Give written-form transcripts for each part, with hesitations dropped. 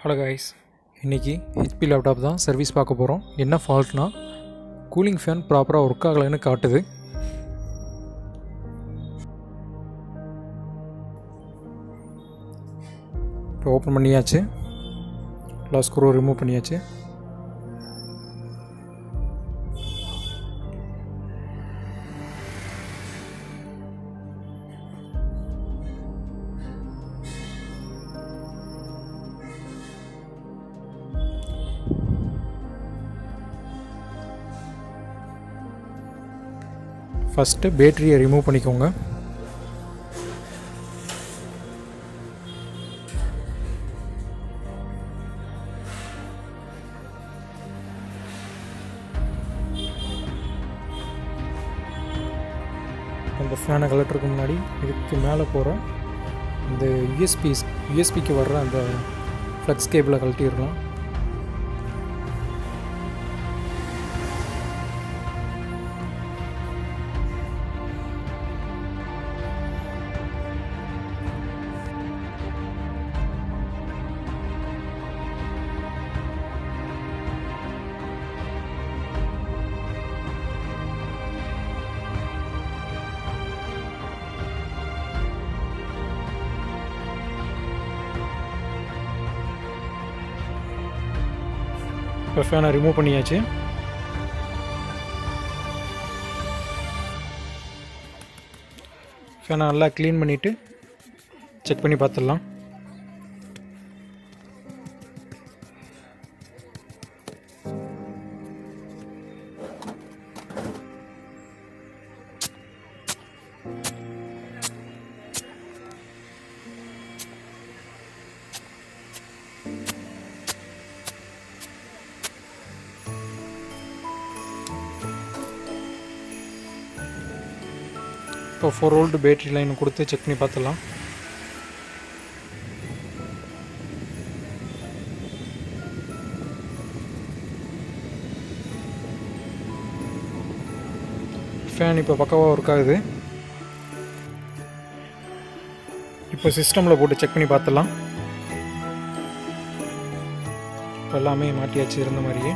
Hello guys, இன்றைக்கி HP laptop தான் service பார்க்க போகிறோம். என்ன ஃபால்ட்னா கூலிங் ஃபேன் ப்ராப்பராக ஒர்க் ஆகலைன்னு காட்டுது. இப்போ ஓப்பன் பண்ணியாச்சு, எல்லா ஸ்க்ரூ ரிமூவ் பண்ணியாச்சு. ஃபஸ்ட்டு பேட்டரியை ரிமூவ் பண்ணிக்கோங்க. அந்த ஃபேனை கலட்டுறதுக்கு முன்னாடி இதுக்கு மேலே போகிற இந்த யூஎஸ்பிக்கு வர்ற அந்த ஃப்ளக்ஸ் கேபிளை கழட்டிடலாம். இப்போ ஃபேனை ரிமூவ் பண்ணியாச்சு. ஃபேனை நல்லா க்ளீன் பண்ணிவிட்டு செக் பண்ணி பார்த்துடலாம். இப்போ 4 வோல்ட் பேட்டரி லைன் கொடுத்து செக் பண்ணி பார்த்துடலாம். ஃபேன் இப்போ பக்காவாக ஒர்க் ஆகுது. இப்போ சிஸ்டமில் போட்டு செக் பண்ணி பார்த்துடலாம். இப்போ எல்லாமே மாட்டியாச்சு இருந்த மாதிரியே.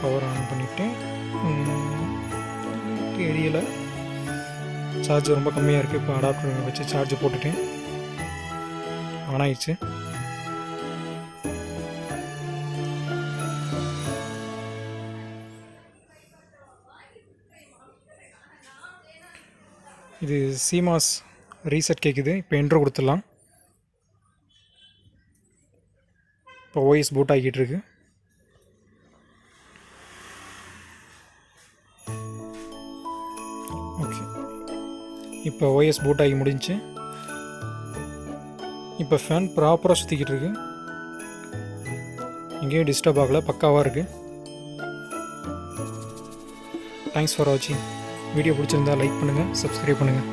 பவர் ஆன் பண்ணிவிட்டு எரியலை, சார்ஜ் ரொம்ப கம்மியாக இருக்குது. இப்போ அடாப்டர் வச்சு சார்ஜ் போட்டுட்டேன், ஆன் ஆயிடுச்சு. இது சிமாஸ் ரீசெட் கேட்குது. இப்போ என்ட்ரு கொடுத்துடலாம். இப்போ ஓஎஸ் பூட் ஆகிட்டு இருக்கு. ஓகே, இப்போ ஓஎஸ் பூட் ஆகி முடிஞ்சு. இப்போ ஃபேன் ப்ராப்பராக சுற்றிக்கிட்டு இருக்கு, எங்கேயும் டிஸ்டர்ப் ஆகலை, பக்காவாக இருக்குது. தேங்க்ஸ் ஃபார் வாட்சிங். வீடியோ பிடிச்சிருந்தா லைக் பண்ணுங்கள், சப்ஸ்கிரைப் பண்ணுங்கள்.